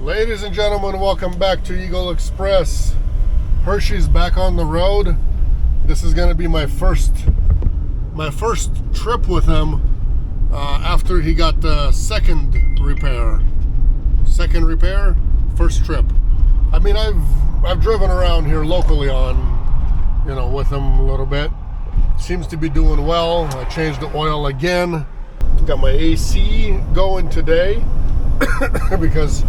Ladies and gentlemen, welcome back to Eagle Express. Hershey's back on the road. This is going to be my first trip with him after he got the second repair. First trip. I mean, I've driven around here locally with him a little bit. Seems to be doing well. I changed the oil again. Got my AC going today because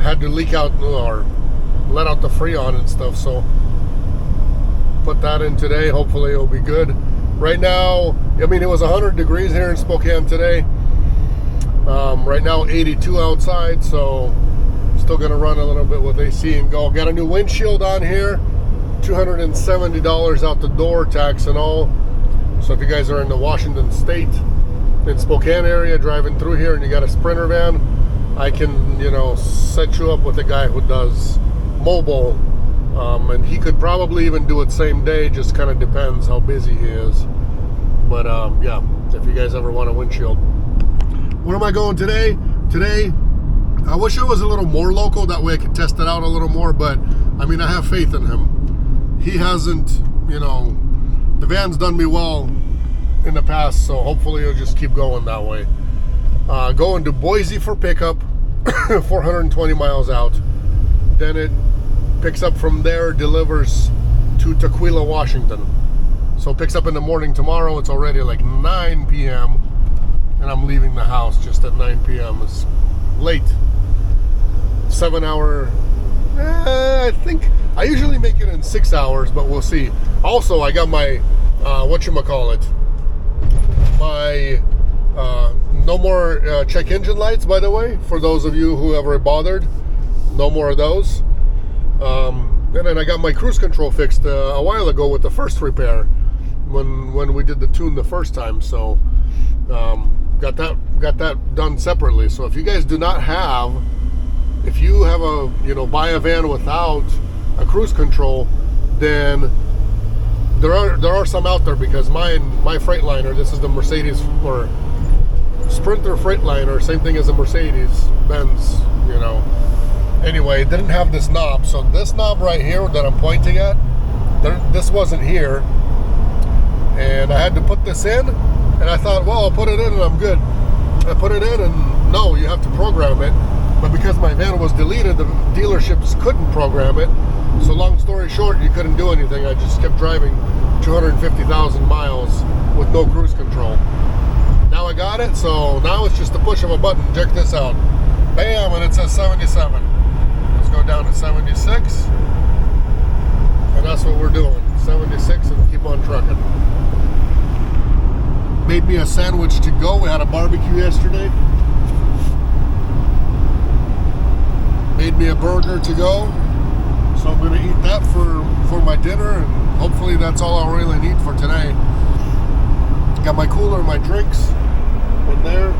had to leak out or let out the Freon and stuff, so put that in today. Hopefully it'll be good. Right now, I mean, it was 100 degrees here in Spokane today. Right now 82 outside, so still gonna run a little bit with AC and go. Got a new windshield on here, $270 out the door, tax and all. So if you guys are in the Washington State, in Spokane area, driving through here and you got a Sprinter van, I can, set you up with a guy who does mobile, and he could probably even do it same day. Just kind of depends how busy he is. But yeah, if you guys ever want a windshield. Where am I going today? Today, I wish it was a little more local. That way I could test it out a little more. But I mean, I have faith in him. He hasn't, the van's done me well in the past, so hopefully it'll just keep going that way. Going to Boise for pickup, 420 miles out. Then it picks up from there, delivers to Tukwila, Washington. So it picks up in the morning tomorrow. It's already like 9 p.m. and I'm leaving the house just at 9 p.m. It's late. 7 hour. I think I usually make it in 6 hours, but we'll see. Also, I got my my no more check engine lights, by the way, for those of you who ever bothered. No more of those. And then I got my cruise control fixed a while ago with the first repair when we did the tune the first time. So got that done separately. So if you guys do not have, if you have buy a van without a cruise control, then there are some out there, because my Freightliner, this is the Mercedes or Sprinter Freightliner, same thing as a Mercedes Benz, Anyway, it didn't have this knob. So this knob right here that I'm pointing at, this wasn't here. And I had to put this in, and I thought, well, I'll put it in and I'm good. I put it in, and no, you have to program it. But because my van was deleted, the dealerships couldn't program it. So long story short, you couldn't do anything. I just kept driving 250,000 miles with no cruise control. Now I got it, so now it's just the push of a button. Check this out. Bam, and it says 77. Let's go down to 76. And that's what we're doing. 76 and keep on trucking. Made me a sandwich to go. We had a barbecue yesterday. Made me a burger to go. So I'm going to eat that for my dinner, and hopefully that's all I really need for today. Got my cooler, my drinks in there,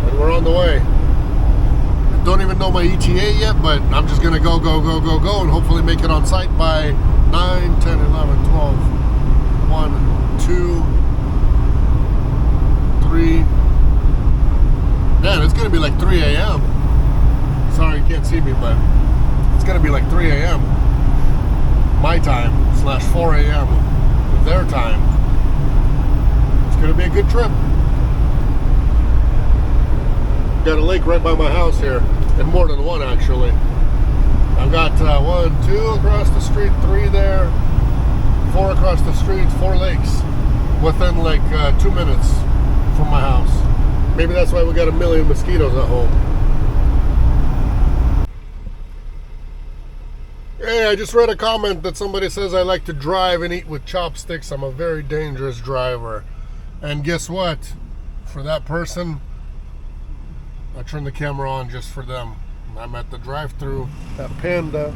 and we're on the way. I don't even know my ETA yet, but I'm just going to go, and hopefully make it on site by 9, 10, 11, 12, 1, 2, 3. Man, it's going to be like 3 a.m. Sorry you can't see me, but it's going to be like 3 a.m. my time / 4 a.m. their time. It's going to be a good trip. Got a lake right by my house here, and more than one actually. I've got 1, 2 across the street, 3 there, 4 across the street, 4 lakes within like 2 minutes from my house. Maybe that's why we got a million mosquitoes at home. Hey, I just read a comment that somebody says I like to drive and eat with chopsticks. I'm a very dangerous driver. And guess what? For that person, I turned the camera on just for them. I'm at the drive-thru at Panda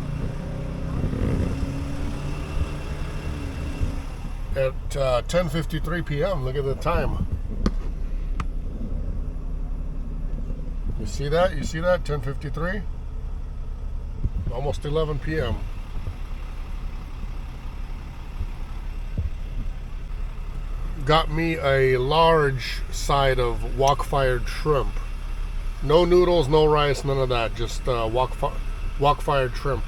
at 10:53 p.m. Look at the time. You see that? 10:53? Almost 11 p.m. Got me a large side of wok-fired shrimp. No noodles, no rice, none of that. Just wok-fired shrimp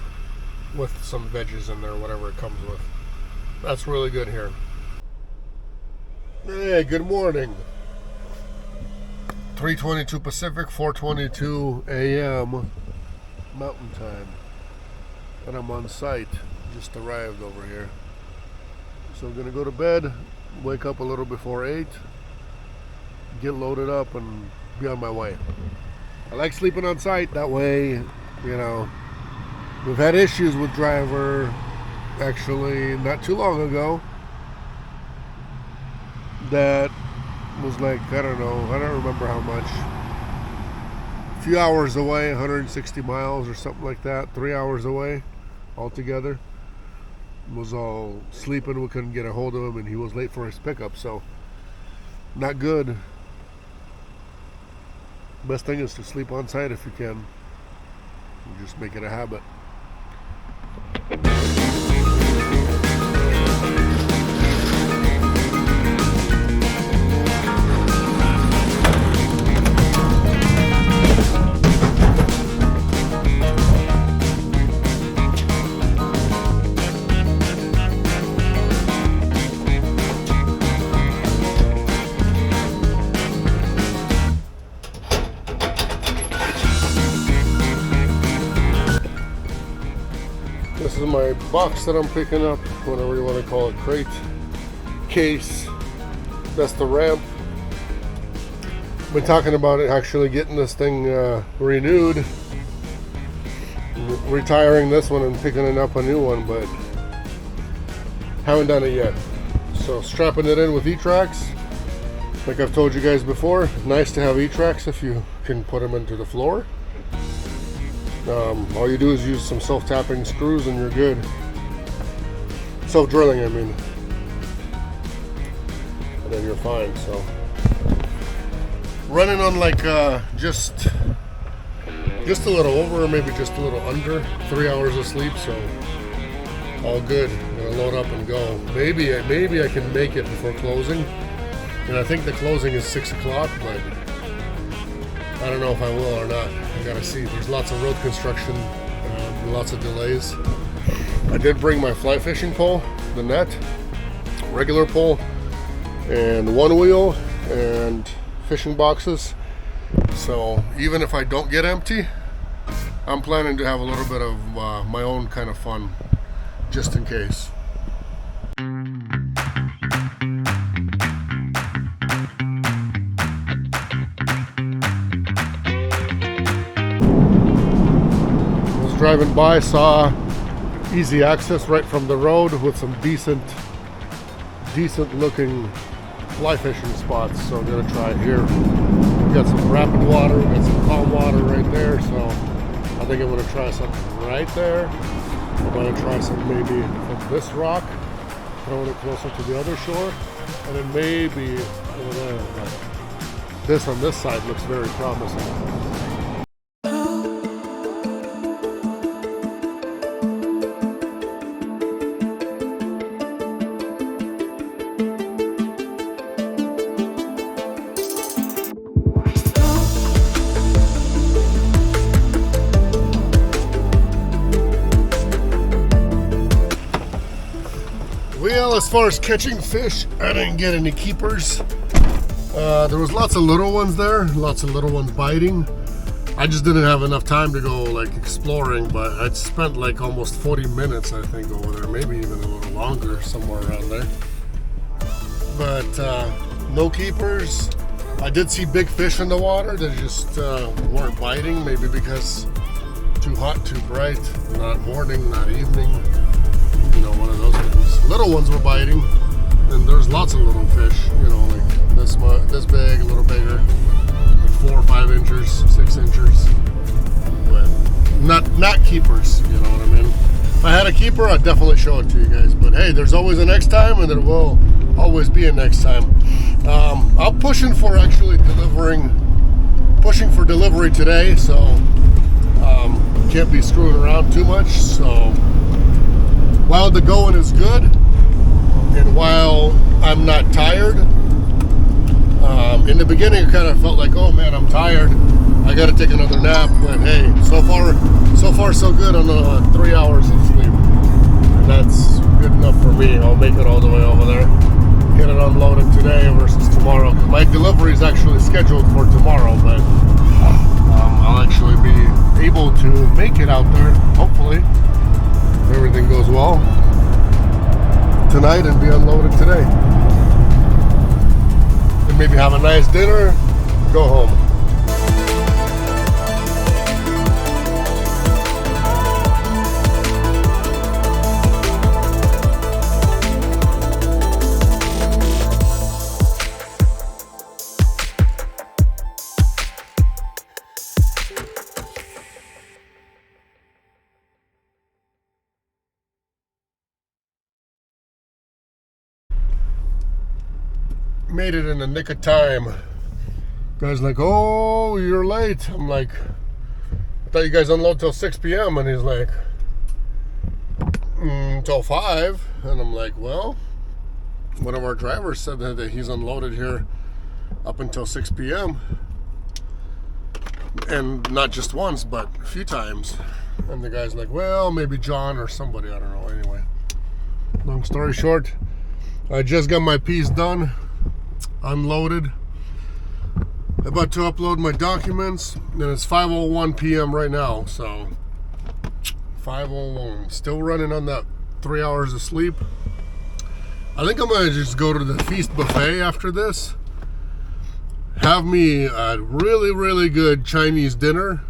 with some veggies in there, whatever it comes with. That's really good here. Hey, good morning. 3:22 Pacific, 4:22 a.m. Mountain Time. And I'm on site. Just arrived over here. So I'm going to go to bed, wake up a little before 8, get loaded up, and be on my way. I like sleeping on site. That way, you know, we've had issues with driver actually not too long ago that was like, I don't remember how much. A few hours away, 160 miles or something like that, 3 hours away altogether. Was all sleeping, we couldn't get a hold of him, and he was late for his pickup, so not good. Best thing is to sleep on site if you can. Just make it a habit. This is my box that I'm picking up, whatever you want to call it, crate, case. That's the ramp. Been talking about it, actually getting this thing renewed, retiring this one and picking up a new one, but haven't done it yet. So strapping it in with E-tracks, like I've told you guys before, nice to have E-tracks if you can put them into the floor. All you do is use some self-tapping screws and you're good. Self-drilling, I mean. And then you're fine, so. Running on like just a little over, or maybe just a little under 3 hours of sleep, so all good. I'm gonna load up and go. Maybe I can make it before closing. And I think the closing is 6 o'clock, but I don't know if I will or not. I gotta see. There's lots of road construction, lots of delays. I did bring my fly fishing pole, the net, regular pole, and one wheel, and fishing boxes. So even if I don't get empty, I'm planning to have a little bit of my own kind of fun, just in case. Driving by, saw easy access right from the road with some decent looking fly fishing spots, so I'm gonna try it here. We got some rapid water, we got some calm water right there, so I think I'm gonna try something right there. I'm gonna try some maybe from this rock, throwing it closer to the other shore, and then maybe over there. This on this side looks very promising. Well, as far as catching fish, I didn't get any keepers. There was lots of little ones there, lots of little ones biting. I just didn't have enough time to go like exploring, but I'd spent like almost 40 minutes, I think, over there, maybe even a little longer, somewhere around there. But no keepers. I did see big fish in the water that just weren't biting, maybe because too hot, too bright, not morning, not evening. You know, one of those things. Little ones were biting, and there's lots of little fish, you know, like this big, a little bigger, like 4 or 5 inches, 6 inches, but not keepers, you know what I mean? If I had a keeper, I'd definitely show it to you guys, but hey, there's always a next time, and there will always be a next time. I'm pushing for delivery today, so can't be screwing around too much, so while the going is good, and while I'm not tired, in the beginning I kind of felt like, oh man, I'm tired. I I gotta take another nap, but hey, so far so good on the 3 hours of sleep. And that's good enough for me. I'll make it all the way over there. Get it unloaded today versus tomorrow. My delivery is actually scheduled for tomorrow, but I'll actually be able to make it out there, hopefully, if everything goes well, tonight and be unloaded today. And maybe have a nice dinner, go home. Made it in the nick of time. Guy's like, oh, you're late. I'm like, I thought you guys unload till 6 p.m. And he's like, till 5. And I'm like, well, one of our drivers said that he's unloaded here up until 6 p.m. And not just once, but a few times. And the guy's like, well, maybe John or somebody, I don't know. Anyway, long story short, I just got my piece done, unloaded, about to upload my documents, and it's 5:01 p.m. right now. So 5:01, still running on that 3 hours of sleep. I think I'm gonna just go to the feast buffet after this, have me a really good Chinese dinner,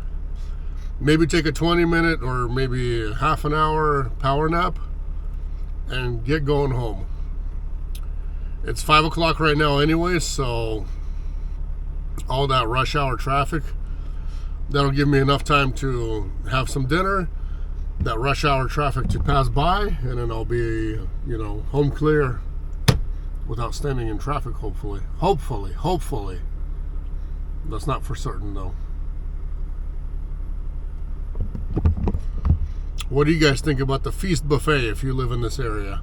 maybe take a 20-minute or maybe half an hour power nap, and get going home. It's 5 o'clock right now anyway, so all that rush hour traffic, that'll give me enough time to have some dinner, that rush hour traffic to pass by, and then I'll be, home clear without standing in traffic, hopefully. Hopefully. That's not for certain, though. What do you guys think about the feast buffet if you live in this area?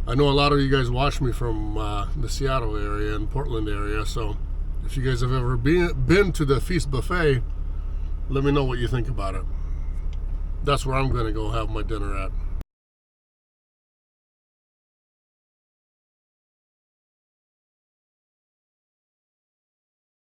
I know a lot of you guys watch me from the Seattle area and Portland area, so if you guys have ever been to the feast buffet, let me know what you think about it. That's where I'm going to go have my dinner at.